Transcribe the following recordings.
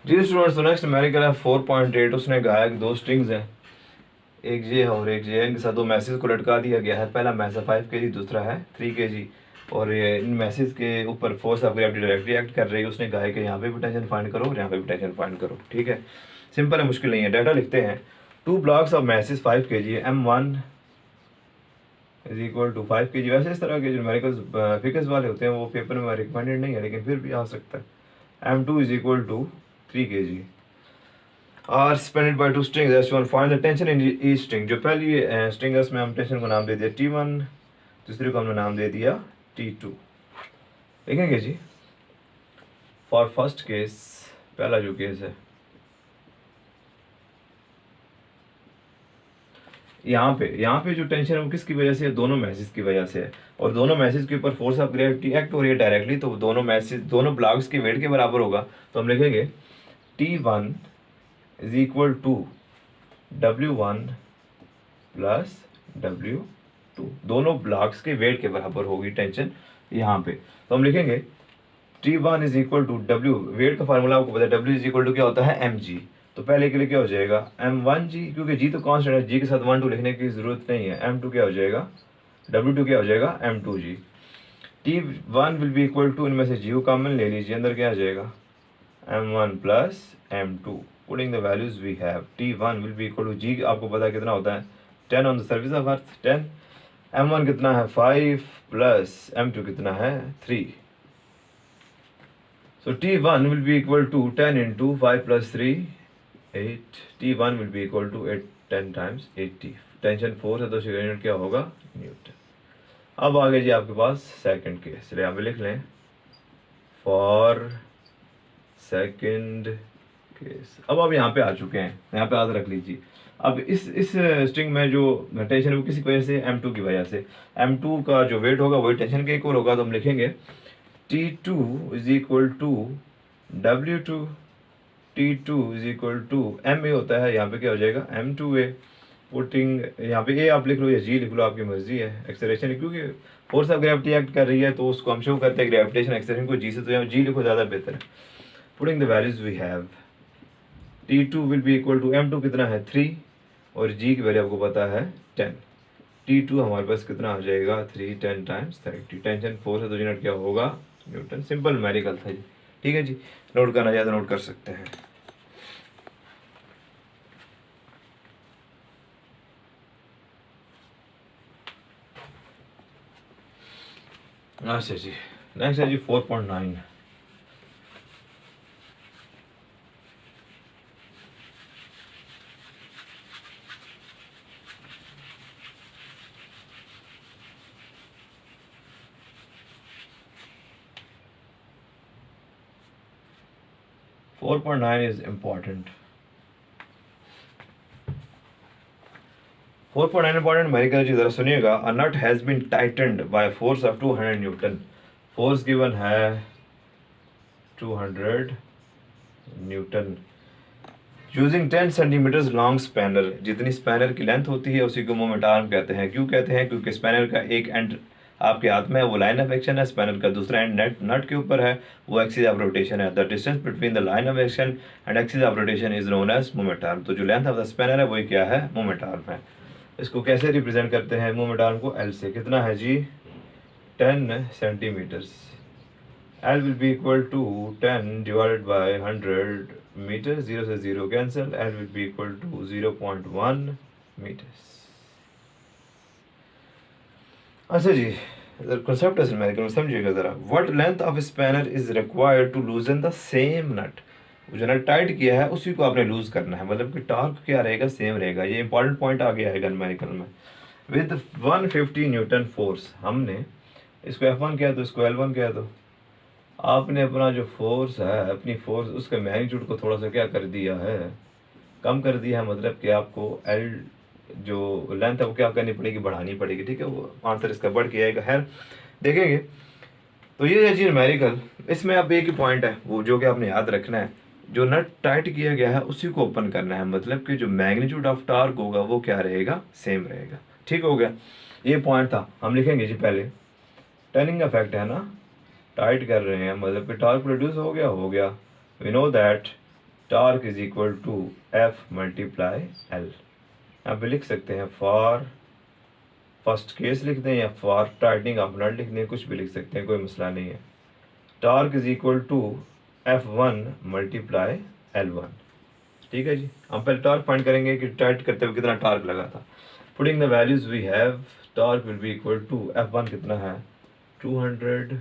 जी students, next numerical है 4.8। उसने कहा है कि दो स्ट्रिंग्स हैं, एक ये है और एक ये है, इनके साथ दो मैसेज को लटका दिया गया है। पहला मैसेज 5 kg, दूसरा है 3 kg, और ये इन मैसेज के ऊपर force of gravity directly act कर रही है। उसने कहा है कि यहाँ पे भी टेंशन फाइंड करो और यहाँ पे भी टेंशन फाइंड करो। ठीक है, सिंपल है, मुश्किल नहीं है। डाटा लिखते हैं, 2 blocks of masses 5 kg, M1 is equal to 5 kg। वैसे इस तरह के जो न्यूमेरिकल फिगर्स वाले होते हैं वो पेपर में रिकमेंडेड नहीं है, लेकिन फिर भी आ सकता है। M2 is equal to 3 kg are suspended by two strings S one. Find the tension in each string. जो पहली स्ट्रिंग है उसमें हम टेंशन को नाम दे दिया T1, दूसरे को हमने नाम दे दिया T2। देखेंगे जी, फॉर फर्स्ट केस, पहला जो केस है यहाँ पे जो टेंशन है वो किसकी वजह से है? दोनों मैसेज की वजह से है, और दोनों मैसेज के ऊपर फोर्स ऑफ ग्रेविटी एक्ट हो रही है डायरेक्टली, तो दोनों मैसेज दोनों ब्लॉक्स के वेट के बराबर होगा। तो हम लिखेंगे T1 is equal to W1 plus W2। दोनों ब्लॉक्स के वेट के बराबर होगी टेंशन यहाँ पे। तो हम लिखेंगे T1 is equal to W, weight का फार्मूला आपको पता है, W इज इक्वल टू क्या होता है? mg। तो पहले के लिए क्या हो जाएगा? M1g, क्योंकि g तो कांस्टेंट है, g के साथ 1 2 लिखने की जरूरत नहीं है। M2 क्या हो जाएगा? W2 क्या हो जाएगा? M2g। T1 will be equal to, इनमें से g को कॉमन ले लीजिए, अंदर क्या आ जाएगा? M1 plus M2। Putting the values we have, T1 will be equal to g, आपको पता है कितना होता है? 10 on the surface of earth, 10। M1 कितना है? 5 प्लस M2 कितना है? 3। So T1 will be equal to 10 into 5 plus 3, 8. T1 will be equal to 8, 10 times 80। Tension force है तो इसका यूनिट क्या होगा? न्यूटन। अब आगे जी आपके पास सेकंड केस, चलिए यहाँ पे लिख लें, फॉर सेकंड केस। अब आप यहाँ पे आ चुके हैं, यहाँ पे याद रख लीजिए। अब इस स्ट्रिंग में जो टेंशन है वो किसी वजह से? M2 की वजह से। M2 का जो वेट होगा वही टेंशन के इक्वल होगा। तो हम लिखेंगे T2 is equal to W2। T2 is equal to MA होता है, यहाँ पे क्या हो जाएगा? M2A। पुटिंग यहाँ पे A आप लिख लो या G लिख लो, आपकी मर्जी है। एक्सेलरेशन, क्योंकि फोर्स ऑफ ग्रेविटी एक्ट कर रही है तो उसको हम शो करते हैं ग्रेविटेशन एक्सेलरेशन को G से, तो यहाँ G लिखो, ज़्यादा बेहतर है। Putting the values we have, T2 will be equal to M2 कितना है? 3, और G की वैल्यू आपको पता है 10। T2 हमारे पास कितना आ जाएगा? 3, 10 टाइम्स 30। टेंशन फोर्स है तो यूनिट क्या होगा? न्यूटन। सिंपल न्यूमेरिकल था जी। ठीक है जी, नोट करना चाहे तो नोट कर सकते हैं। अच्छा जी, नेक्स्ट है जी 4.9। Four point nine is important. 4.9 important numerical जी, जरा सुनिएगा। A nut has been tightened by force of 200 newton. Force given है 200 newton. Using 10 centimetres long spanner, जितनी स्पैनर की लेंथ होती है उसी को मोमेंट आर्म कहते हैं। क्यों कहते हैं? क्योंकि स्पैनर का एक एंड आपके हाथ में है, वो लाइन ऑफ एक्शन है, स्पैनर का दूसरा एंड नट के ऊपर है, वो एक्सिस ऑफ रोटेशन है। The distance between the line of action and axis of rotation is known as moment arm. तो जो लेंथ ऑफ द स्पैनर है वही क्या है? मोमेंट आर्म है। इसको कैसे रिप्रेजेंट करते हैं मोमेंट आर्म को? एल से। कितना है जी? 10 centimetres. L will be equal to 10 divided by 100 meters, 0 से 0 cancel, L will be equal to 0.1 meters। अच्छा जी, concept है न्यूमेरिकल में, समझिएगा ज़रा। What length of spanner is required to loosen the same nut? जो नट टाइट किया है उसी को आपने लूज करना है, मतलब कि टॉर्क क्या रहेगा? सेम रहेगा। ये इंपॉर्टेंट पॉइंट आ गया है न्यूमेरिकल में। विद 150 न्यूटन फोर्स, हमने इसको F1 कह दो, इसको L1 कह दो। आपने अपना जो फोर्स है, अपनी फोर्स, उसके मैग्नीट्यूड को थोड़ा सा क्या कर दिया है? कम कर दिया है। मतलब कि आपको एल जो लेंथ है वो क्या करनी पड़ेगी? बढ़ानी पड़ेगी। ठीक है, वो आंसर इसका बढ़ के आएगा। खैर देखेंगे। तो ये है जी न्यूमेरिकल। इसमें अब एक ही पॉइंट है वो जो कि आपने याद रखना है, जो नट टाइट किया गया है उसी को ओपन करना है, मतलब कि जो मैग्नीट्यूड ऑफ टार्क होगा वो क्या रहेगा? सेम रहेगा। ठीक हो गया, ये पॉइंट था। हम लिखेंगे जी पहले, टर्निंग इफेक्ट है ना, टाइट कर रहे हैं, मतलब कि टॉर्क प्रोड्यूस हो गया। We know that torque is equal to F multiply L. यहाँ पे लिख सकते हैं फॉर फर्स्ट केस लिख दें या फॉर टाइटनिंग ऑफ नट लिख दें, कुछ भी लिख सकते हैं, कोई मसला नहीं है। Torque is equal to F1 multiply L1। ठीक है जी, हम पहले टॉर्क फाइंड करेंगे कि टाइट करते हुए कितना टॉर्क लगा था। Putting the values we have, torque will be equal to F1 कितना है 200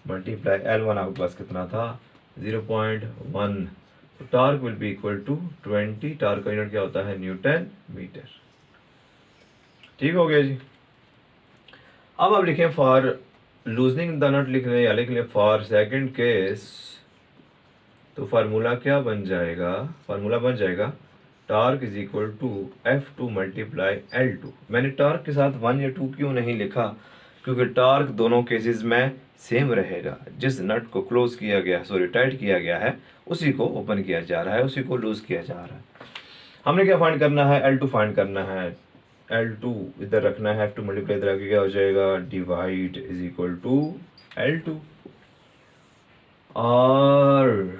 मल्टीप्लाई L1 आपके पास कितना था 0.1, तो torque will be equal to 20। Torque का यूनिट क्या होता है न्यूटन मीटर। ठीक हो गया जी। अब आप लिखें फॉर लूजनिंग द नट लिख लें या लिख लें फॉर सेकंड केस, तो फार्मूला क्या बन जाएगा, फार्मूला बन जाएगा torque is equal to F2 multiply L2। मैंने टॉर्क के साथ 1 या 2 क्यों नहीं लिखा, क्योंकि टॉर्क दोनों केसेस में सेम रहेगा। जिस नट को क्लोज किया गया टाइट किया गया है उसी को ओपन किया जा रहा है, उसी को लूज किया जा रहा है। हमने क्या फाइंड करना है L2 फाइंड करना है। L2 इधर रखना है, F2 मल्टीप्लाई इधर आके क्या हो जाएगा divide is equal to L2, और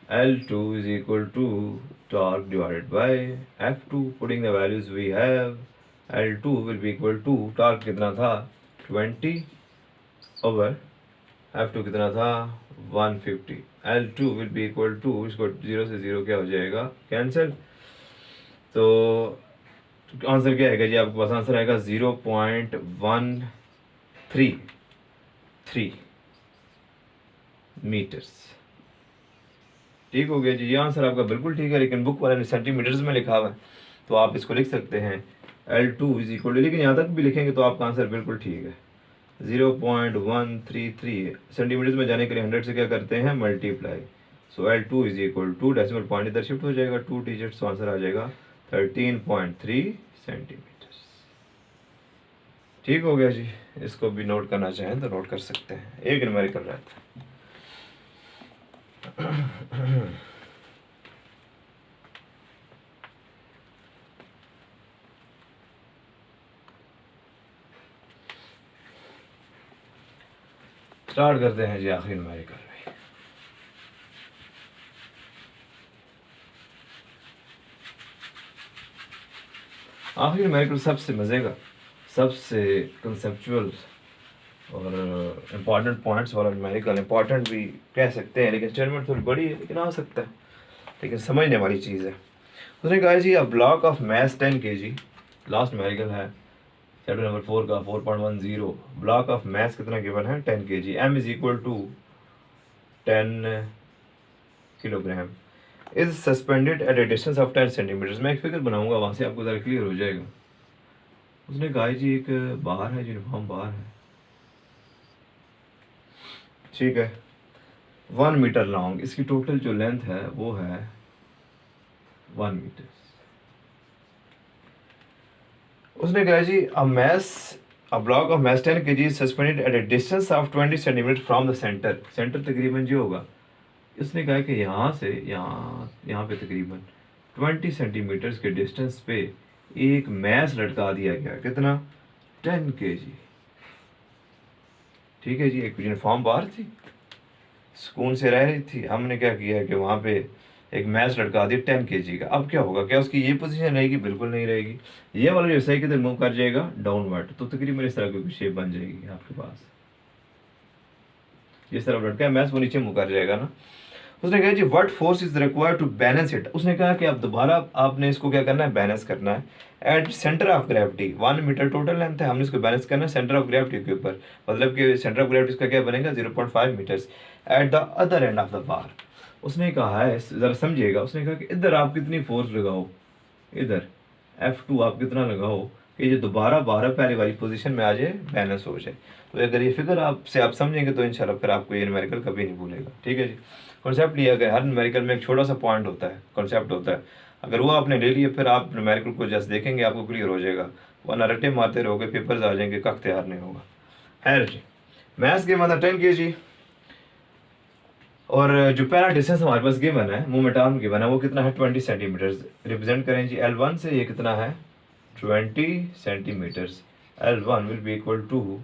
L2 is equal to torque divided by F2. Putting the values we have, L2 will be equal to torque कितना था 20 over F2 कितना था 150। L2 will be equal to, इसको 0 से 0 क्या हो जाएगा कैंसिल, तो आंसर क्या आएगा जी आपके पास, आंसर आएगा 0.133 मीटर्स। ठीक हो गया जी, ये आंसर आपका बिल्कुल ठीक है, लेकिन बुक वाले ने सेंटीमीटर्स में लिखा हुआ है, तो आप इसको लिख सकते हैं L2 इज इक्वल टू, लेकिन यहाँ तक भी लिखेंगे तो आपका आंसर बिल्कुल ठीक है 0.133। सेंटीमीटर्स में जाने के लिए 100 से क्या करते हैं multiply, so L2 is equal to decimal point इधर शिफ्ट हो जाएगा 2 डिजिट्स, तो आंसर आ जाएगा 13.3 सेंटीमीटर्स। ठीक हो गया जी, इसको भी नोट करना चाहें तो नोट कर सकते हैं, एक न्यूमेरिकल रहता है। स्टार्ट करते हैं जी आखिरी न्यूमेरिकल में। आखिरी न्यूमेरिकल सबसे मजे का, सबसे कंसेप्चुअल और इम्पॉर्टेंट पॉइंट्स वाला न्यूमेरिकल। इम्पॉर्टेंट भी कह सकते हैं, लेकिन स्टेटमेंट थोड़ी बड़ी है, लेकिन आ सकता है, लेकिन समझने वाली चीज़ है। उसने कहा जी a block of mass 10 kg, last numerical है चैप्टर नंबर 4 का 4.10। ब्लॉक ऑफ मैथ कितना गिवन है 10 kg, m is equal to 10 kilogram, is suspended at a distance of 10 centimetres. मैं एक फिगर बनाऊंगा, वहाँ से आपको ज़रा क्लियर हो जाएगा। उसने कहा जी एक बार है, यूनिफॉर्म बार है, ठीक है, 1 मीटर लॉन्ग, इसकी टोटल जो लेंथ है वो है 1 मीटर। उसने कहा जी a block of mass 10 kg suspended at a distance of 20 centimetre from the centre. Centre तकरीबन जो होगा, उसने कहा कि यहाँ से यहाँ पे तकरीबन 20 सेंटीमीटर्स के डिस्टेंस पे एक मैस लटका दिया गया, कितना 10 kg। ठीक है जी, एक यूनिफॉर्म बार थी, सुकून से रह रही थी, हमने क्या किया कि वहाँ पे एक मैच लटका दिया 10 kg का। अब क्या होगा, क्या उसकी ये पोजीशन रहेगी, बिल्कुल नहीं रहेगी, ये वाला जो सही किधर मूव कर जाएगा डाउनवर्ड, तो तकरीबन इस तरह की शेप बन जाएगी आपके पास, जिस तरफ लटका है मैच वो नीचे मूव कर जाएगा ना। उसने कहा जी what force is required to balance it. उसने कहा कि अब दोबारा आपने इसको क्या करना है, बैलेंस करना है at centre of gravity. 1 metre total length है, हमने इसको बैलेंस करना है सेंटर ऑफ ग्रेविटी के ऊपर, मतलब कि सेंटर ऑफ ग्रेविटी इसका क्या बनेगा 0.5 metres at the other end of the bar. उसने कहा है, ज़रा समझिएगा, उसने कहा कि इधर आप कितनी फोर्स लगाओ, इधर F2 आप कितना लगाओ कि ये दोबारा पहले वाली पोजीशन में आ जाए, बैलेंस हो जाए। तो अगर ये फिगर आपसे आप समझेंगे तो इंशाल्लाह फिर आपको ये न्यूमेरिकल कभी नहीं भूलेगा। ठीक है जी, कॉन्सेप्ट लिया गया, हर न्यूमेरिकल में एक छोटा सा पॉइंट होता है, कॉन्सेप्ट होता है, अगर वो आपने ले लिया फिर आप न्यूमेरिकल को जस्ट देखेंगे आपको क्लियर हो जाएगा, वरना रट्टे मारते रहोगे पेपर्स आ जाएंगे, कख तैयार नहीं होगा। खैर जी, मैथ्स के मतलब 10 kg, और जो पहला डिस्टेंस हमारे पास गिवन है, मूवमेंट आर्म गिवन है, वो कितना है 20 सेंटीमीटर्स। रिप्रेजेंट करें जी L1 से, ये कितना है 20 centimetres. L1 will be equal to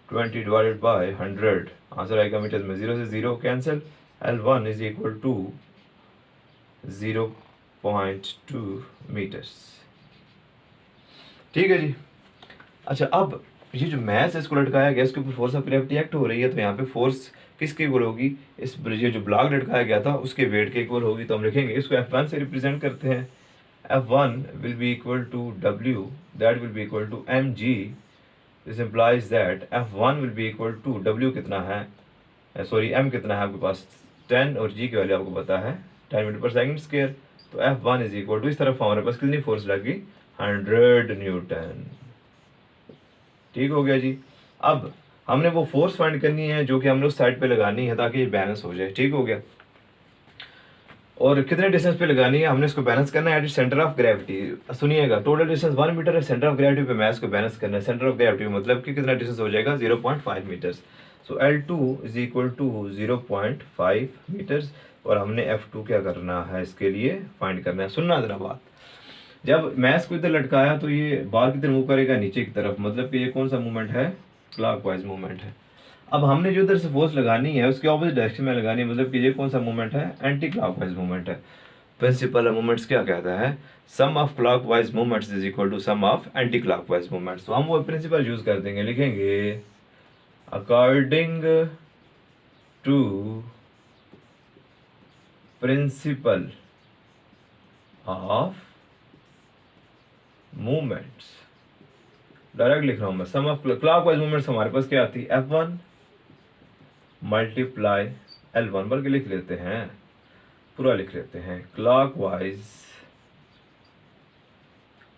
20 divided by 100, answer आएगा मीटर्स में, 0 से 0 cancel, L1 is equal to 0.2 metres. ठीक है जी। अच्छा, अब ये जो मैस इसको लटकाया गया इसके ऊपर फोर्स ऑफ ग्रेविटी एक्ट हो रही है, तो यहाँ पे फोर्स किसके इक्वल होगी, इस ये जो ब्लॉक लटकाया गया था उसके वेट के इक्वल होगी। तो हम लिखेंगे इसको F1 से रिप्रेजेंट करते हैं। F1 will be equal to W, that will be equal to mg। This implies that F1 will be equal to W कितना है, सॉरी m कितना है आपके पास 10 और g की वैल्यू आपको पता है 10 मीटर पर सेकंड स्क्वायर। तो F1 इज इक्वल टू, इस तरफ हमारे पास कितनी फोर्स लगी 100 न्यूटन। ठीक हो गया जी। अब हमने वो फोर्स फाइंड करनी है जो कि हमने उस साइड पे लगानी है ताकि ये बैलेंस हो जाए। ठीक हो गया। और कितने डिस्टेंस पे लगानी है, हमने इसको बैलेंस करना है एट सेंटर ऑफ ग्रेविटी। सुनिएगा, टोटल डिस्टेंस 1 मीटर है, सेंटर ऑफ ग्रेविटी पे मैस को बैलेंस करना है। सेंटर ऑफ ग्रेविटी मतलब कि कितना डिस्टेंस हो जाएगा 0.5 metres. So L2 is equal to 0.5 metres. और हमने F2 क्या करना है इसके लिए फाइंड करना है। सुनना जरा बात, जब मैस को इधर लटकाया तो ये बार किधर मूव करेगा, नीचे की तरफ, मतलब कि ये कौन सा मूवमेंट है, क्लॉकवाइज मूवमेंट है। अब हमने जो इधर से फोर्स लगानी है उसके ऑपोजिट डायरेक्शन में लगानी है, मतलब कि ये कौन सा मूवमेंट है, एंटी क्लॉकवाइज मूवमेंट है। प्रिंसिपल मूवमेंट्स क्या कहता है, sum of clockwise movements is equal to sum of anticlockwise movements. तो हम वो प्रिंसिपल यूज कर देंगे, लिखेंगे according to principle of movements, direct लिख रहा हूं मैं, सम ऑफ क्लॉकवाइज मूवमेंट्स हमारे पास क्या आती है F1 मल्टीप्लाई L1, बल्कि लिख लेते हैं, पूरा लिख लेते हैं, clockwise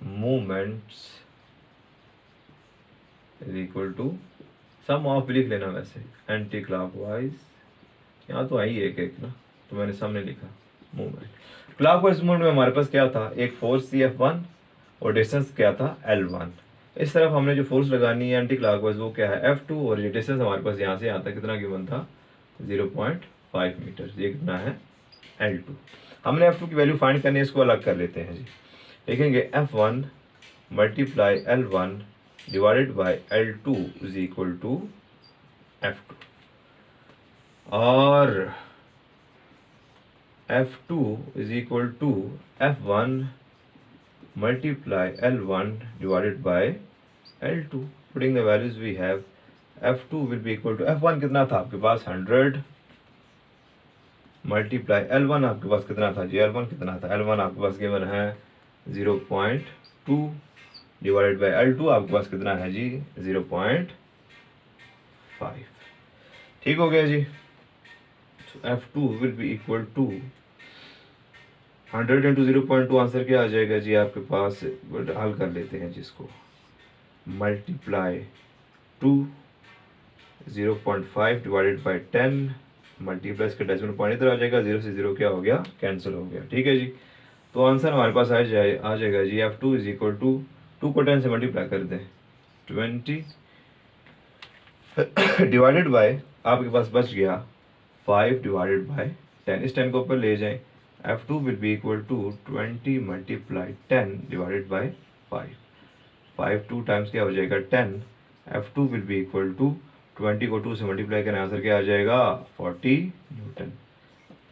movements is equal to sum of, लिख लेना वैसे, एंटी क्लॉकवाइज, यहाँ तो आई एक एक ना, तो मैंने सामने लिखा मूवमेंट। क्लॉकवाइज मूवमेंट में हमारे पास क्या था, एक फोर्स थी F1 और डिस्टेंस क्या था L1। इस तरफ हमने जो फोर्स लगानी है एंटी क्लॉकवाइज वो क्या है F2, और ये डिस्टेंस हमारे पास यहाँ से यहाँ तक कितना गिवन था 0.5 मीटर। ये कितना है L2। हमने F2 की वैल्यू फाइंड करनी है, इसको अलग कर लेते हैं जी। लिखेंगे F1 multiply L1 divided by L2 is equal to F2, और F2 is equal to F1 multiply L1 divided by L2. Putting the values we have, F2 will be equal to F1 कितना था आपके पास 100 multiply L1 आपके पास कितना था जी, L1 कितना था, L1 आपके पास गिवन है 0.2 divided by L2 आपके पास कितना है जी 0.5। ठीक हो गया जी। so F2 will be equal to 100 into 0.2, answer क्या आ जाएगा जी आपके पास, हल कर लेते हैं जिसको, मल्टीप्लाई 2 0.5 डिवाइडेड बाई 10 मल्टीप्लाई इसका डेसिमल पॉइंट इधर आ जाएगा, 0 से 0 क्या हो गया, कैंसिल हो गया। ठीक है जी। तो आंसर हमारे पास आ जाएगा जी F2 इज इक्वल टू 2 को 10 से मल्टीप्लाई कर दें 20 डिवाइडेड बाय आपके पास बच गया 5 डिवाइडेड बाय 10। इस 10 को ऊपर ले जाएं, F2 will be equal to 20 multiply 10 divided by 5। 5 2 times क्या हो जाएगा 10। F2 will be equal to 20 को 2 से मल्टीप्लाई करने आंसर क्या आ जाएगा 40 न्यूटन।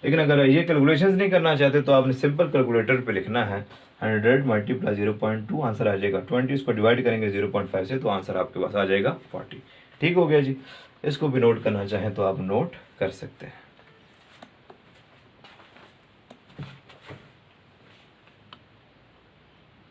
लेकिन अगर ये कैलकुलेशंस नहीं करना चाहते तो आपने सिंपल कैलकुलेटर पे लिखना है 100 मल्टीप्लाई 0.2, आंसर आ जाएगा 20, इसको डिवाइड करेंगे 0.5 से तो आंसर आपके पास आ जाएगा 40। ठीक हो गया जी। इसको भी नोट करना चाहें तो आप नोट कर सकते हैं।